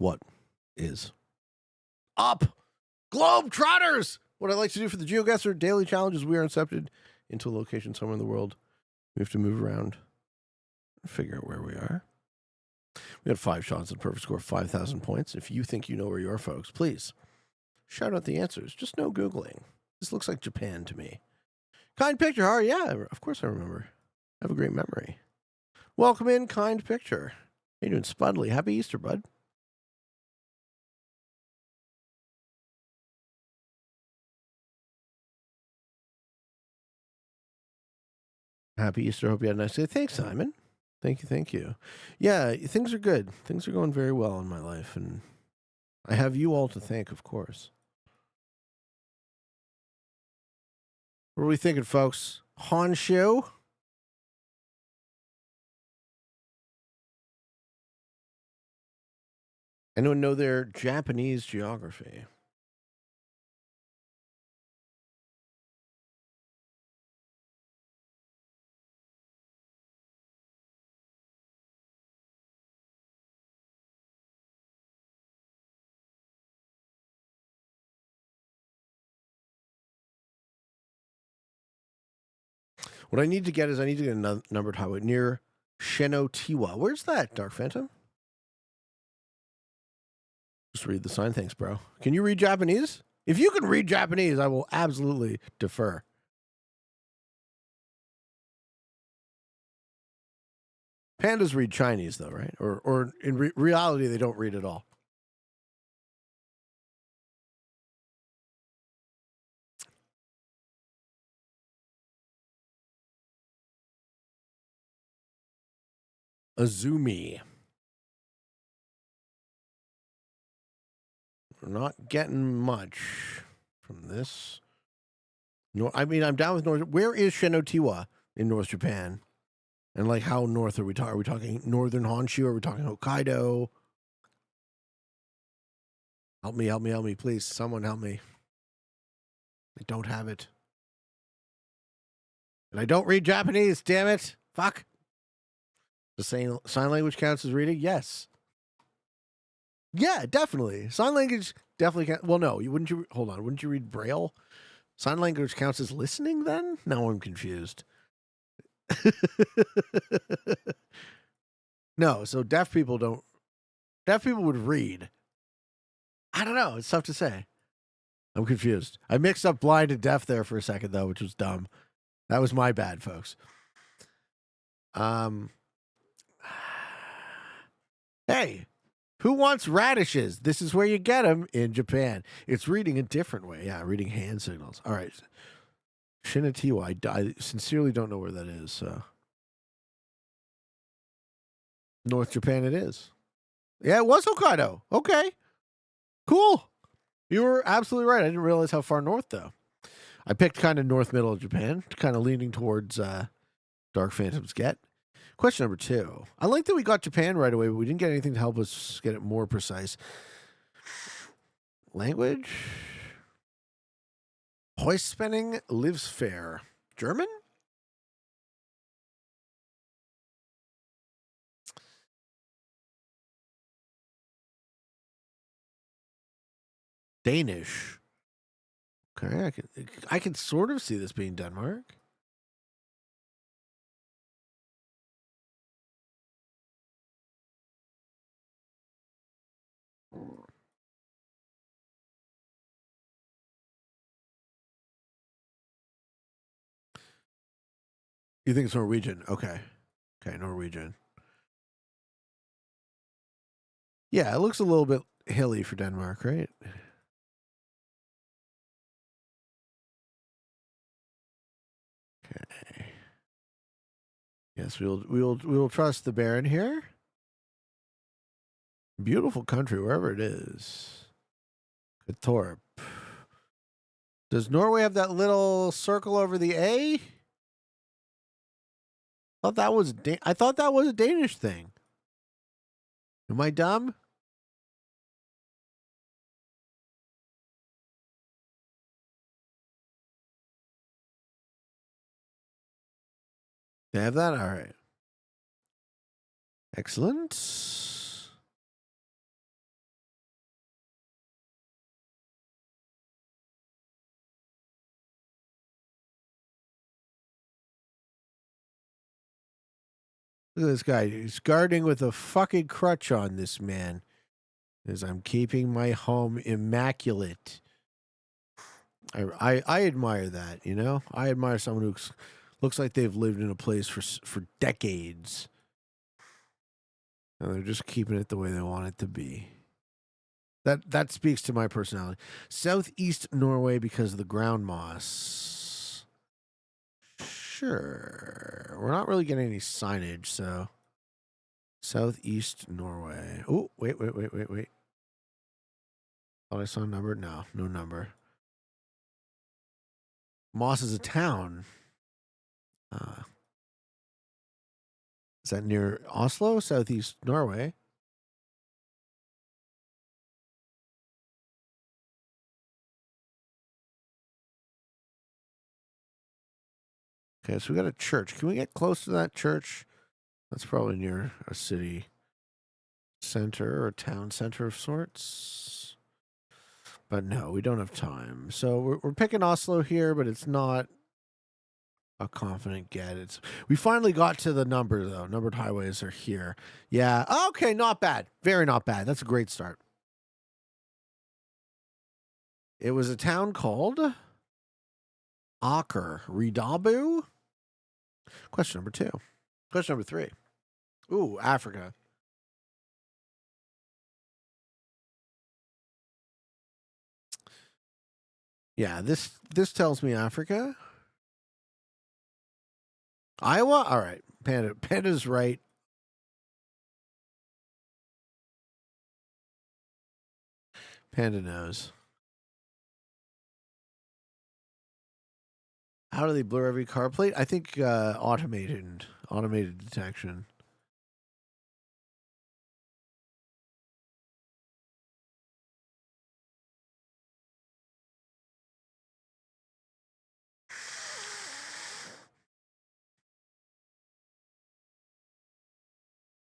What is up? Globetrotters! What I like to do for the Geoguessr daily challenge is we are incepted into a location somewhere in the world. We have to move around and figure out where we are. We had 5 shots and a perfect score of 5,000 points. If you think you know where you are, folks, please shout out the answers. Just no Googling. This looks like Japan to me. Kind Picture, how are you? Yeah, of course I remember. I have a great memory. Welcome in, Kind Picture. How you doing, Spudley? Happy Easter, bud. Happy Easter. Hope you had a nice day. Thanks, Simon. Thank you. Yeah, things are good. Things are going very well in my life, and I have you all to thank, of course. What are we thinking, folks? Honshu? Anyone know their Japanese geography? What I need to get is I need to get a numbered highway near Shenotiwa. Where's that, Dark Phantom? Just read the sign. Thanks, bro. Can you read Japanese? If you can read Japanese, I will absolutely defer. Pandas read Chinese, though, right? Or in reality, they don't read at all. Azumi. We're not getting much from this. No, I mean, I'm down with North. Where is Shenotiwa in North Japan? And like, how north are we talking? Are we talking northern Honshu? Are we talking Hokkaido? Help me, please. Someone help me. I don't have it. And I don't read Japanese, damn it. Fuck. The sign language counts as reading? Yes. Yeah, definitely. Sign language definitely counts. Well, no, wouldn't you? Hold on. Wouldn't you read Braille? Sign language counts as listening then? Now I'm confused. No, so deaf people don't. Deaf people would read. I don't know. It's tough to say. I'm confused. I mixed up blind and deaf there for a second, though, which was dumb. That was my bad, folks. Hey, who wants radishes? This is where you get them in Japan. It's reading a different way. Yeah, reading hand signals. All right. Shinotiwa, I sincerely don't know where that is. So. North Japan it is. Yeah, it was Hokkaido. Okay. Cool. You were absolutely right. I didn't realize how far north, though. I picked kind of north middle of Japan, kind of leaning towards Dark Phantom's Get. Question number 2. I like that we got Japan right away, but we didn't get anything to help us get it more precise. Language? Hoist spinning lives fair. German? Danish. Okay, I can sort of see this being Denmark. You think it's Norwegian? Okay. Okay, Norwegian. Yeah, it looks a little bit hilly for Denmark, right? Okay. Yes, we will trust the Baron here. Beautiful country, wherever it is. Torp. Does Norway have that little circle over the A? I thought that was a Danish thing. Am I dumb? They have that? All right. Excellent. Look at this guy. He's gardening with a fucking crutch on, this man. As I'm keeping my home immaculate. I admire that, you know? I admire someone who looks like they've lived in a place for decades. And they're just keeping it the way they want it to be. That speaks to my personality. Southeast Norway because of the ground moss. Sure. We're not really getting any signage, so. Southeast Norway. Oh, wait. Thought I saw a number. No number. Moss is a town. Is that near Oslo, Southeast Norway? Okay, so we got a church. Can we get close to that church? That's probably near a city center or a town center of sorts. But no, we don't have time. So we're picking Oslo here, but it's not a confident get. We finally got to the number, though. Numbered highways are here. Yeah. Okay, not bad. Very not bad. That's a great start. It was a town called Aker Ridabu. Question number 2. Question number 3. Ooh, Africa. Yeah, this tells me Africa. Iowa? All right. Panda's right. Panda knows. How do they blur every car plate? I think automated detection.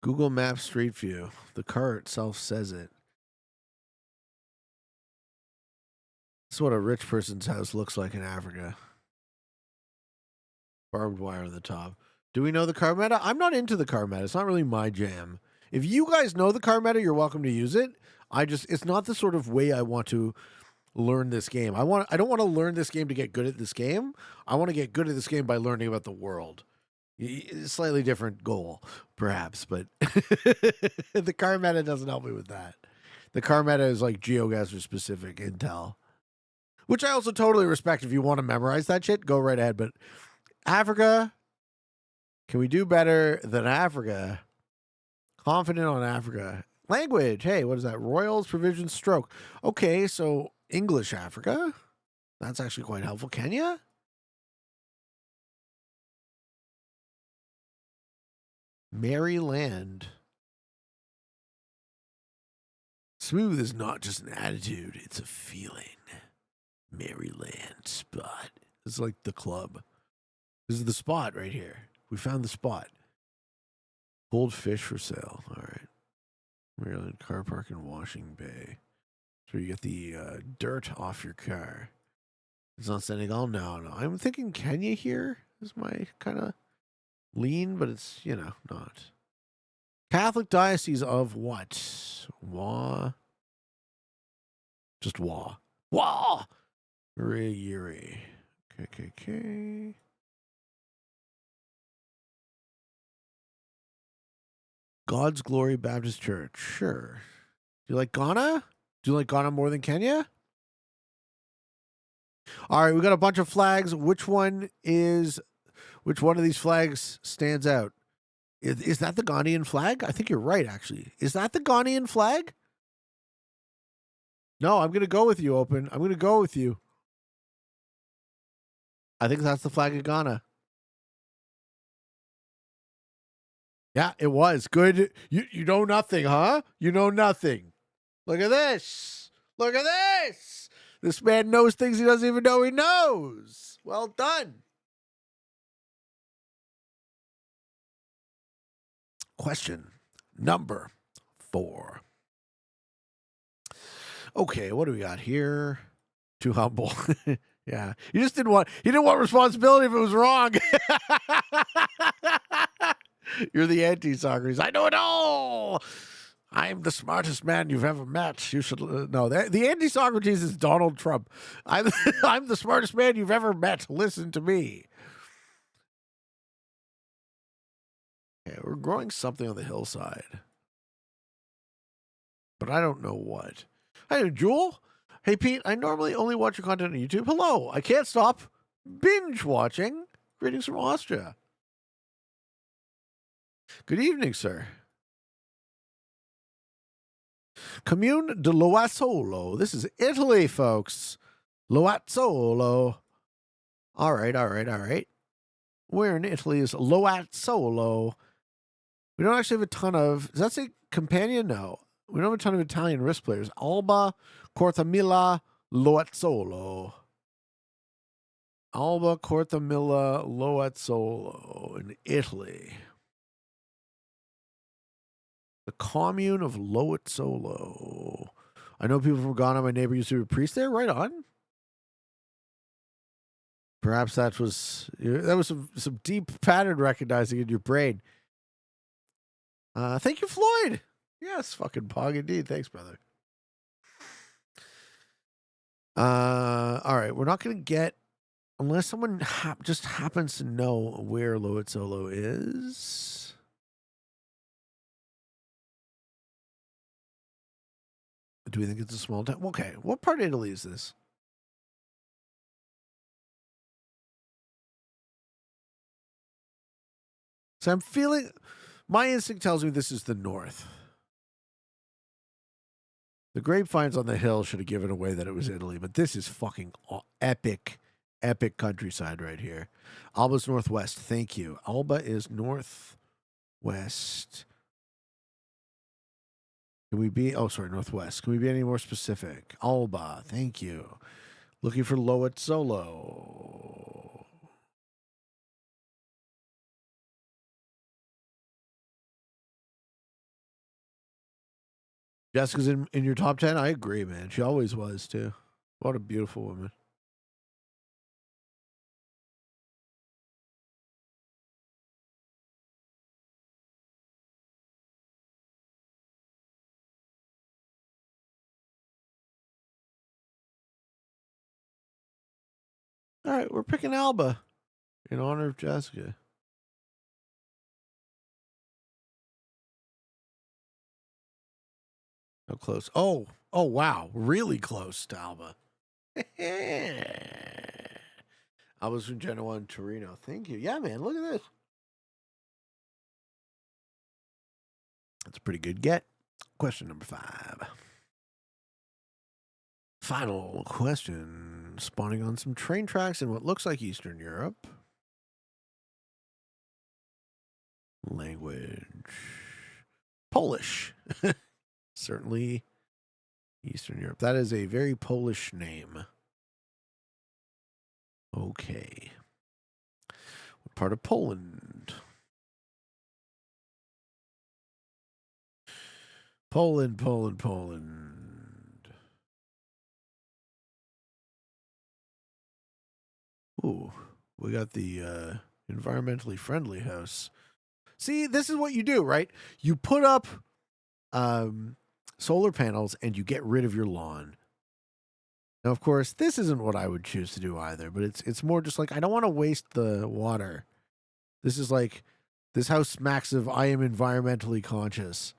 Google Maps Street View. The car itself says it. This is what a rich person's house looks like in Africa. Barbed wire on the top. Do we know the car meta? I'm not into the car meta. It's not really my jam. If you guys know the car meta, you're welcome to use it. It's not the sort of way I want to learn this game. I don't want to learn this game to get good at this game. I want to get good at this game by learning about the world. Slightly different goal, perhaps, but the car meta doesn't help me with that. The car meta is like Geoguessr specific intel, which I also totally respect. If you want to memorize that shit, go right ahead. But Africa, can we do better than Africa? Confident on Africa. Language. Hey, what is that? Royals, provisions, stroke. Okay, so English Africa. That's actually quite helpful. Kenya? Maryland. Smooth is not just an attitude, it's a feeling. Maryland spot. This is like the club. This is the spot right here. We found the spot. Gold fish for sale. All right. Maryland car park in Washing Bay. So you get the dirt off your car. It's not Senegal. No. I'm thinking Kenya here is my kind of lean, but it's, not. Catholic Diocese of what? Wa. Just Wa. Wa! Yuri. KKK. God's Glory Baptist Church. Sure. Do you like Ghana? Do you like Ghana more than Kenya? All right, we got a bunch of flags. Which one of these flags stands out? Is that the Ghanaian flag? I think you're right, actually. Is that the Ghanaian flag? No, I'm going to go with you, Open. I'm going to go with you. I think that's the flag of Ghana. Yeah, it was. Good. You know nothing, huh? You know nothing. Look at this. Look at this. This man knows things he doesn't even know he knows. Well done. Question number 4. Okay, what do we got here? Too humble. Yeah. He didn't want responsibility if it was wrong. You're the anti-Socrates. I know it all. I'm the smartest man you've ever met. You should no. The anti-Socrates is Donald Trump. I'm I'm the smartest man you've ever met. Listen to me. Okay, we're growing something on the hillside, but I don't know what. Hey, Jewel. Hey, Pete. I normally only watch your content on YouTube. Hello. I can't stop binge watching. Greetings from Austria. Good evening, sir. Commune de Loazzolo. This is Italy, folks. Loazzolo. All right, all right, all right. Where in Italy is Loazzolo? We don't actually have a ton of. Does that say companion? No. We don't have a ton of Italian risk players. Alba, Cortamilla, Loazzolo. Alba, Cortamilla, Loazzolo in Italy. The commune of Loazzolo. I know people from Ghana. My neighbor used to be a priest there. Right on. Perhaps that was some deep pattern recognizing in your brain. Thank you, Floyd. Yes, fucking pog indeed. Thanks, brother. All right, we're not gonna get unless someone just happens to know where Loazzolo is. Do we think it's a small town? Okay, what part of Italy is this? So I'm feeling, my instinct tells me this is the north. The grapevines on the hill should have given away that it was Italy, but this is fucking epic, epic countryside right here. Alba's northwest. Thank you. Alba is northwest. Can we be, oh, sorry, northwest. Can we be any more specific? Alba. Thank you. Looking for Loazzolo. Jessica's in your top 10? I agree, man. She always was, too. What a beautiful woman. All right, we're picking Alba in honor of Jessica. How close? Oh, wow. Really close to Alba. I was from Genoa and Torino. Thank you. Yeah, man. Look at this. That's a pretty good get. Question number 5. Final question. Spawning on some train tracks in what looks like Eastern Europe. Language. Polish. Certainly Eastern Europe. That is a very Polish name. Okay. What part of Poland? Poland. Ooh, we got the environmentally friendly house. See, this is what you do, right? You put up solar panels and you get rid of your lawn. Now, of course, this isn't what I would choose to do either, but it's more just like I don't want to waste the water. This is like this house smacks of I am environmentally conscious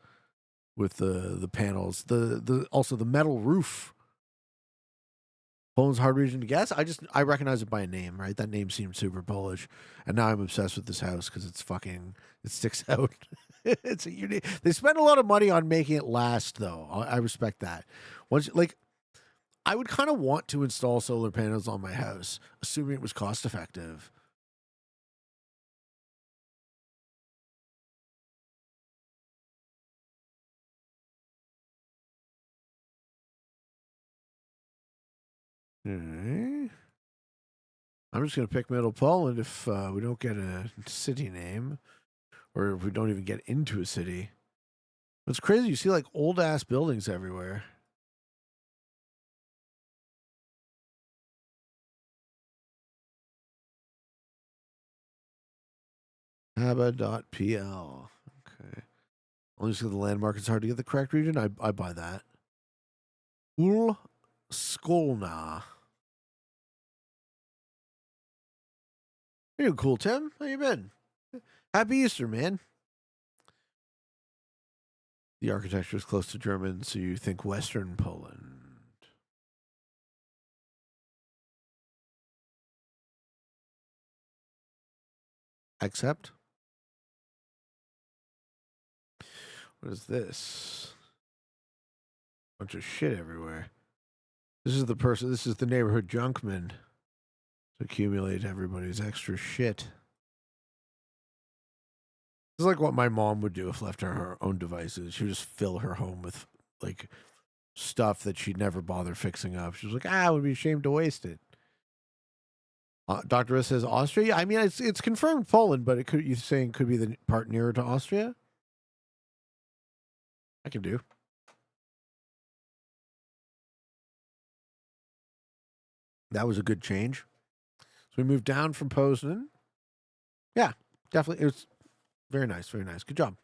with the panels. The also the metal roof. Poland's a hard region to guess. I recognize it by a name, right? That name seems super Polish, and now I'm obsessed with this house because it sticks out. It's a unique. They spend a lot of money on making it last, though. I respect that. I would kind of want to install solar panels on my house, assuming it was cost effective. Okay. I'm just going to pick Middle Poland if we don't get a city name, or if we don't even get into a city. It's crazy. You see like old ass buildings everywhere. Haba.pl. Okay. Only because the landmark is hard to get the correct region. I buy that. Skolna. You're doing cool, Tim. How you been? Happy Easter, man. The architecture is close to German, so you think Western Poland. Accept. What is this? Bunch of shit everywhere. This is the neighborhood junkman to accumulate everybody's extra shit. This is like what my mom would do if left to her own devices. She would just fill her home with like stuff that she'd never bother fixing up. She was like, I would be ashamed to waste it. Dr. S says Austria. I mean, it's confirmed Poland, but you're saying could be the part nearer to Austria? I can do. That was a good change. So we moved down from Poznan. Yeah, definitely. It was very nice. Very nice. Good job.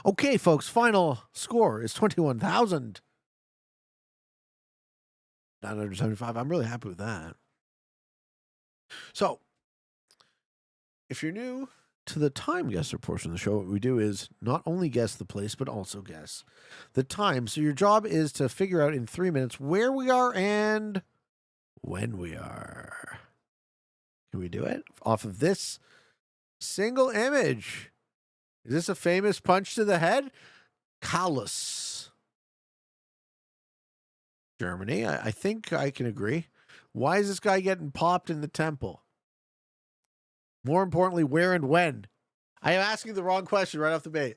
Okay, folks. Final score is 21,975. I'm really happy with that. So, if you're new to the time guesser portion of the show, what we do is not only guess the place, but also guess the time. So your job is to figure out in 3 minutes where we are and when we are. Can we do it? Off of this single image. Is this a famous punch to the head? Callus. Germany. I think I can agree. Why is this guy getting popped in the temple? More importantly, where and when? I am asking the wrong question right off the bat.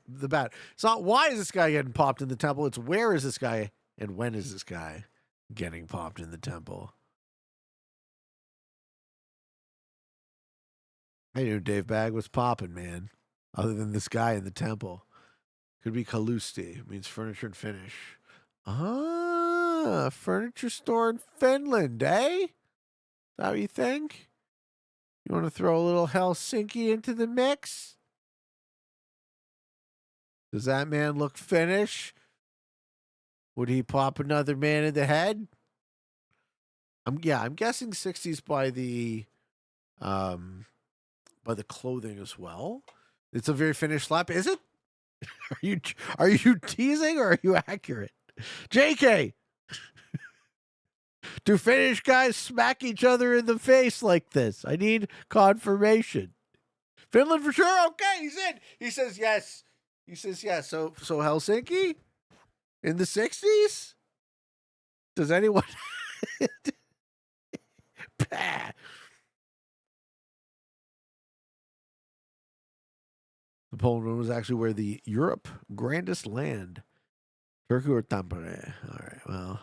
It's not why is this guy getting popped in the temple. It's where is this guy and when is this guy getting popped in the temple? I knew Dave Bag was popping, man. Other than this guy in the temple. Could be Kalusti. It means furniture and finish. Ah, furniture store in Finland, eh? Is that what you think? You want to throw a little Helsinki into the mix? Does that man look Finnish? Would he pop another man in the head? I'm guessing 60s by the clothing as well. It's a very Finnish slap, is it? Are you teasing or are you accurate? JK. Do Finnish guys smack each other in the face like this? I need confirmation. Finland for sure. Okay, he's in. He says yes. So Helsinki in the 60s? Does anyone The Poland was actually where the Europe grandest land. Turku or Tampere. All right, well.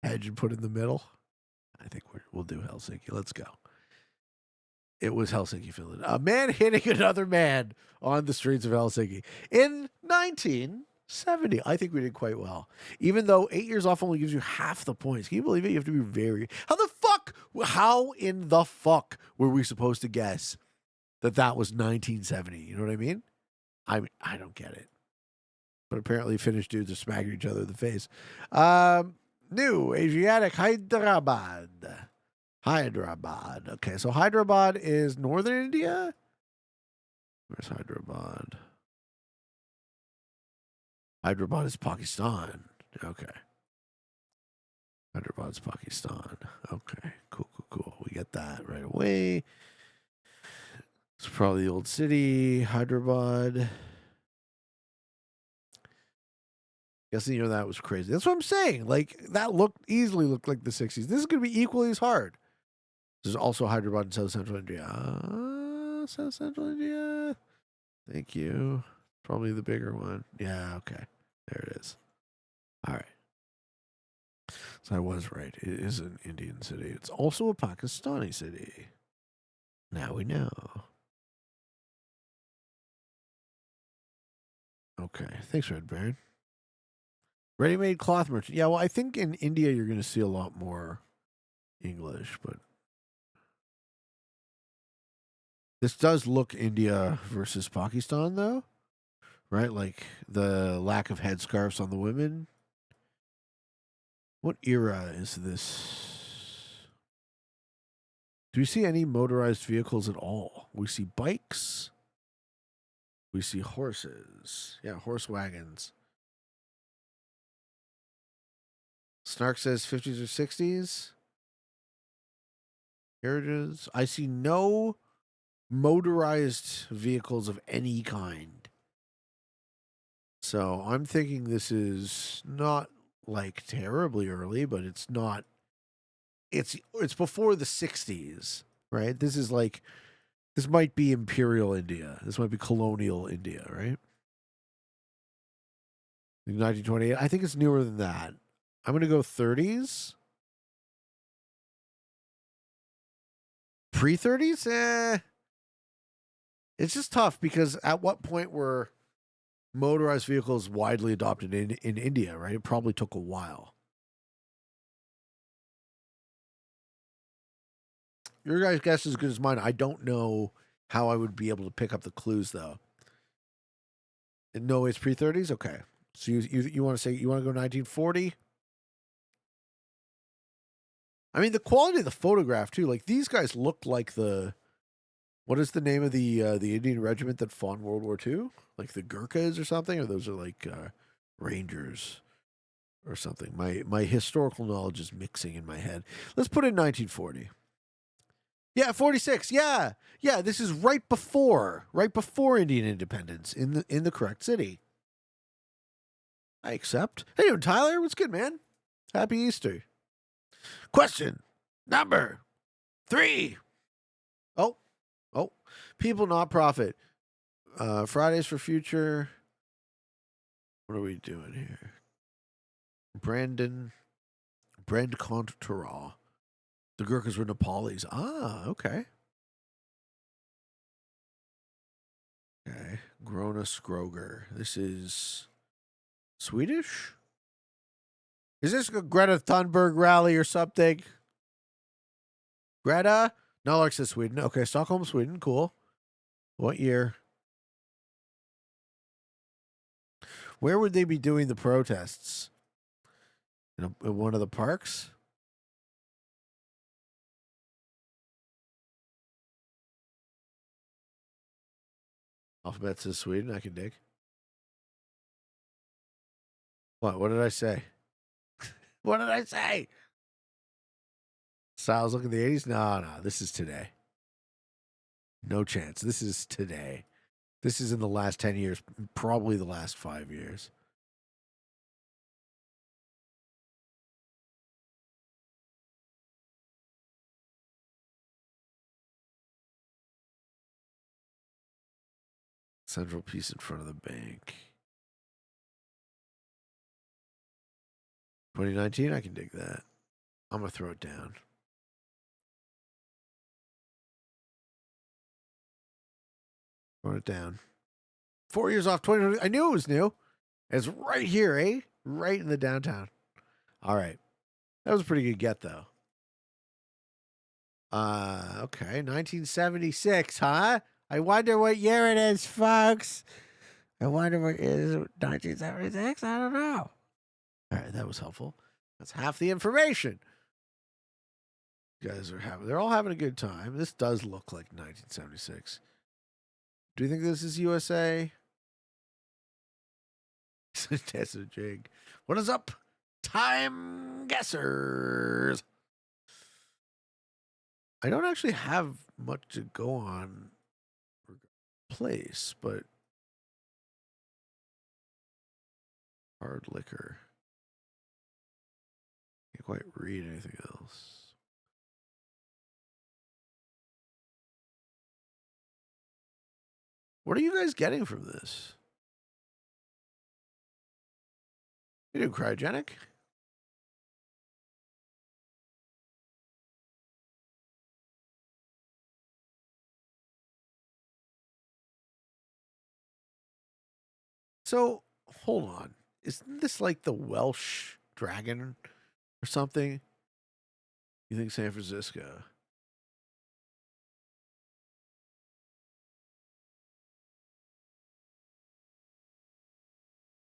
Hedge and put in the middle. I think we'll do Helsinki. Let's go. It was Helsinki, Finland. A man hitting another man on the streets of Helsinki in 1970. I think we did quite well. Even though 8 years off only gives you half the points. Can you believe it? You have to be very... How in the fuck were we supposed to guess that was 1970? You know what I mean? I don't get it. But apparently Finnish dudes are smacking each other in the face. New Asiatic Hyderabad. Okay, so Hyderabad is northern India? Where's Hyderabad? Hyderabad is Pakistan. Okay. Hyderabad's Pakistan. Okay, cool. We get that right away. It's probably the old city, Hyderabad. Guessing that was crazy. That's what I'm saying. Like, that easily looked like the 60s. This is going to be equally as hard. There's also Hyderabad in South Central India. South Central India. Thank you. Probably the bigger one. Yeah, okay. There it is. All right. So I was right. It is an Indian city. It's also a Pakistani city. Now we know. Okay. Thanks, Red Baron. Ready-made cloth merchant. Yeah, well, I think in India you're going to see a lot more English, but This does look India versus Pakistan, though, right? Like the lack of headscarves on the women. What era is this? Do we see any motorized vehicles at all? We see bikes. We see horses. Yeah, horse wagons. Snark says 50s or 60s. Carriages. I see no motorized vehicles of any kind. So I'm thinking this is not like terribly early, but it's not. It's before the 60s, right? This might be Imperial India. This might be colonial India, right? 1928. I think it's newer than that. I'm going to go 30s. Pre-30s? It's just tough because at what point were motorized vehicles widely adopted in India, right? It probably took a while. Your guys' guess is as good as mine. I don't know how I would be able to pick up the clues, though. No, it's pre-30s? Okay. So you want to say, you want to go 1940? I mean, the quality of the photograph, too. Like, these guys look like what is the name of the Indian regiment that fought in World War II? Like the Gurkhas or something? Or those are like Rangers or something. My historical knowledge is mixing in my head. Let's put in 1940. Yeah, 46. Yeah. Yeah, this is right before Indian independence in the correct city. I accept. Hey, Tyler, what's good, man? Happy Easter. Question number 3. Oh, people not profit. Fridays for Future. What are we doing here? Brand Contra. The Gurkhas were Nepalis. Ah, okay. Okay. Grona Skroger. This is Swedish? Is this a Greta Thunberg rally or something? Greta? No, like says Sweden. Okay, Stockholm, Sweden. Cool. What year? Where would they be doing the protests? In one of the parks? Alphabet says Sweden. I can dig. What? What did I say? What did I say? Styles look in the 80s? No. This is today. No chance. This is today. This is in the last 10 years, probably the last 5 years. Central piece in front of the bank. 2019, I can dig that. I'm going to throw it down. Throw it down. 4 years off 2020. I knew it was new. It's right here, eh? Right in the downtown. All right. That was a pretty good get, though. Okay. 1976, huh? I wonder what year it is, folks. I wonder what is 1976? I don't know. All right, that was helpful. That's half the information. You guys they're all having a good time. This does look like 1976. Do you think this is USA? That's a jig. What is up, time guessers? I don't actually have much to go on place, but hard liquor. Can't quite read anything else. What are you guys getting from this? You do cryogenic? So, hold on. Isn't this like the Welsh dragon or something? You think San Francisco?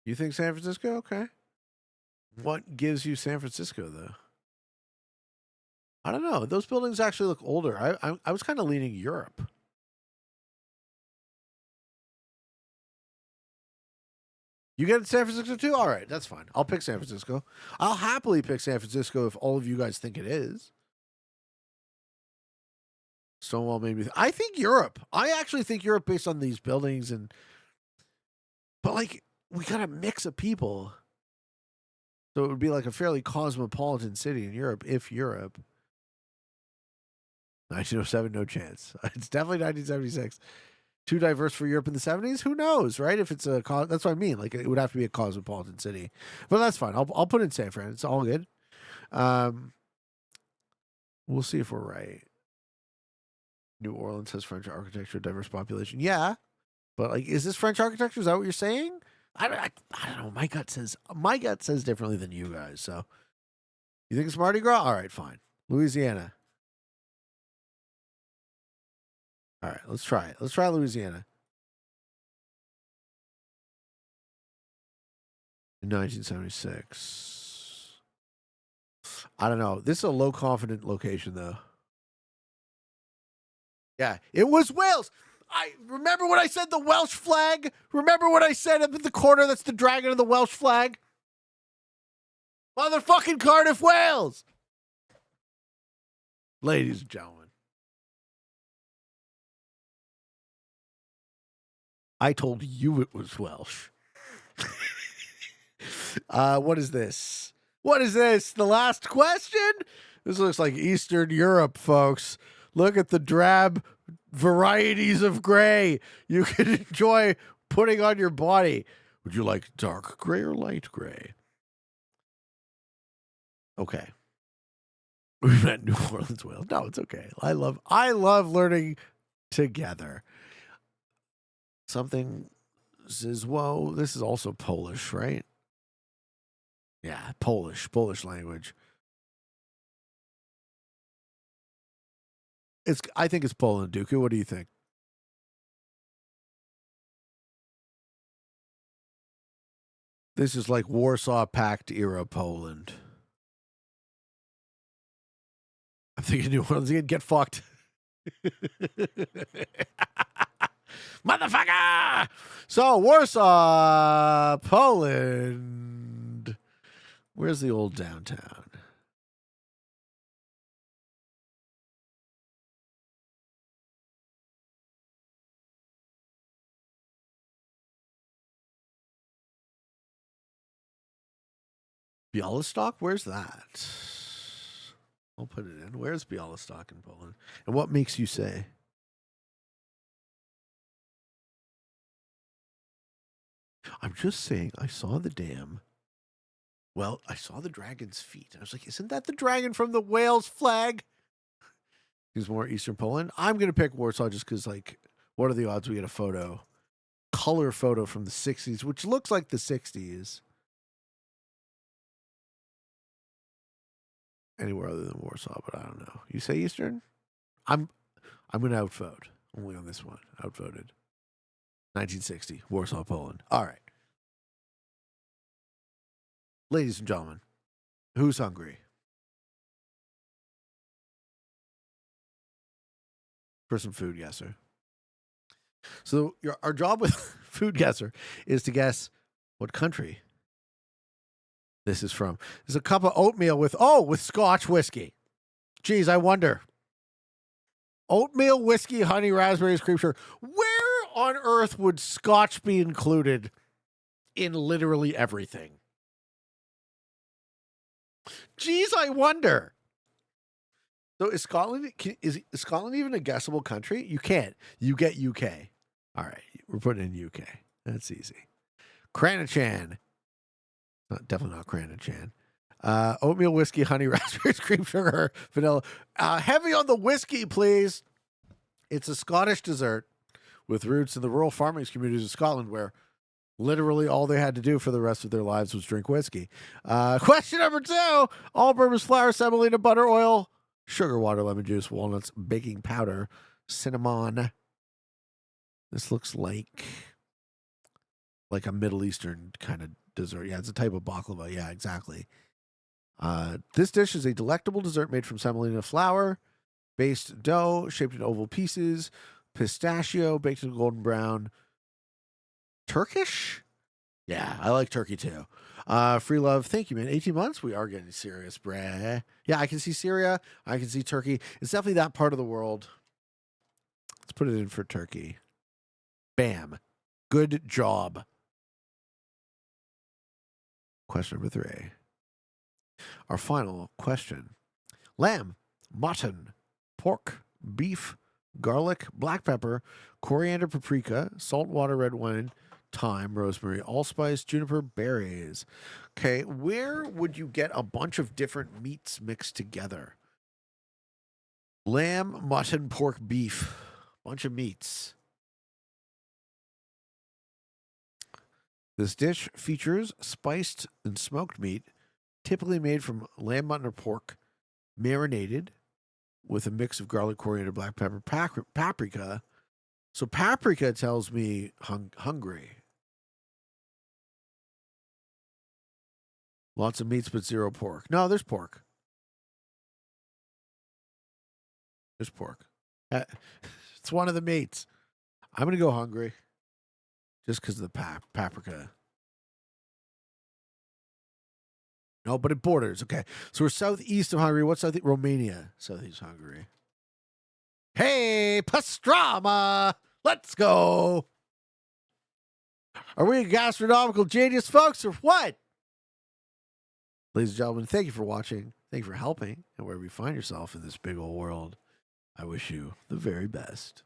You think San Francisco? Okay. What gives you San Francisco, though? I don't know. Those buildings actually look older. I was kind of leaning Europe. You get San Francisco too? All right, that's fine. I'll pick San Francisco. I'll happily pick San Francisco if all of you guys think it is. Stonewall made me. I think Europe. I actually think Europe based on these buildings but like we got a mix of people, so it would be like a fairly cosmopolitan city in Europe. If Europe, 1907, no chance. It's definitely 1976. Too diverse for Europe in the 70s? Who knows, right? If it's that's what I mean. Like it would have to be a cosmopolitan city, but that's fine. I'll put in San Fran. It's all good. We'll see if we're right. New Orleans has French architecture, diverse population. Yeah, but like, is this French architecture? Is that what you're saying? I don't know. My gut says differently than you guys. So, you think it's Mardi Gras? All right, fine. Louisiana. All right, let's try it. Let's try Louisiana. In 1976. I don't know. This is a low confident location, though. Yeah, it was Wales. I remember when I said the Welsh flag. Remember what I said up in the corner? That's the dragon of the Welsh flag. Motherfucking Cardiff, Wales. Ladies and gentlemen, I told you it was Welsh. What is this? What is this? The last question? This looks like Eastern Europe, folks. Look at the drab varieties of gray you can enjoy putting on your body. Would you like dark gray or light gray? Okay. We've met New Orleans, Wales. No, it's okay. I love learning together. Something says, whoa, this is also Polish, right? Yeah, Polish language. I think it's Poland, Dooku. What do you think? This is like Warsaw Pact era Poland. I'm thinking New Orleans again. Get fucked. Motherfucker! So, Warsaw, Poland. Where's the old downtown? Bialystok? Where's that? I'll put it in. Where's Bialystok in Poland? And what makes you say? I'm just saying, I saw the dam. Well, I saw the dragon's feet. I was like, isn't that the dragon from the Wales flag? He's more Eastern Poland. I'm going to pick Warsaw just because, like, what are the odds we get a color photo from the 60s, which looks like the 60s. Anywhere other than Warsaw, but I don't know. You say Eastern? I'm going to outvote. Only on this one. Outvoted. 1960, Warsaw, Poland. All right. Ladies and gentlemen, who's hungry? For some food guesser. So our job with food guesser is to guess what country this is from. There's a cup of oatmeal with Scotch whiskey. Geez, I wonder. Oatmeal, whiskey, honey, raspberries, cream sugar. Where on earth would Scotch be included in literally everything? Geez, I wonder. So is Scotland even a guessable country? You can't. You get UK. All right, we're putting in UK. That's easy. Cranachan. Definitely not Cranachan. Oatmeal, whiskey, honey, raspberries, cream sugar, vanilla. Heavy on the whiskey, please. It's a Scottish dessert with roots in the rural farming communities of Scotland, where literally all they had to do for the rest of their lives was drink whiskey. Question number 2. All-purpose flour, semolina, butter, oil, sugar, water, lemon juice, walnuts, baking powder, cinnamon. This looks like like a Middle Eastern kind of dessert. Yeah, it's a type of baklava. Yeah, exactly. This dish is a delectable dessert made from semolina flour, based dough shaped in oval pieces, pistachio baked in golden brown. Turkish? Yeah, I like turkey too. Free love, thank you, man. 18 months? We are getting serious, bruh. Yeah, I can see Syria. I can see Turkey. It's definitely that part of the world. Let's put it in for Turkey. Bam. Good job. Question number 3. Our final question. Lamb, mutton, pork, beef, garlic, black pepper, coriander, paprika, saltwater, red wine, thyme, rosemary, allspice, juniper, berries. Okay, where would you get a bunch of different meats mixed together? Lamb, mutton, pork, beef. Bunch of meats. This dish features spiced and smoked meat, typically made from lamb, mutton, or pork, marinated with a mix of garlic, coriander, black pepper, paprika. So paprika tells me hungry. Lots of meats, but zero pork. No, there's pork. There's pork. It's one of the meats. I'm going to go hungry just because of the paprika. No, but it borders. Okay. So we're southeast of Hungary. What's southeast? Romania. Southeast Hungary. Hey, pastrama. Let's go. Are we a gastronomical genius, folks, or what? Ladies and gentlemen, thank you for watching. Thank you for helping. And wherever you find yourself in this big old world, I wish you the very best.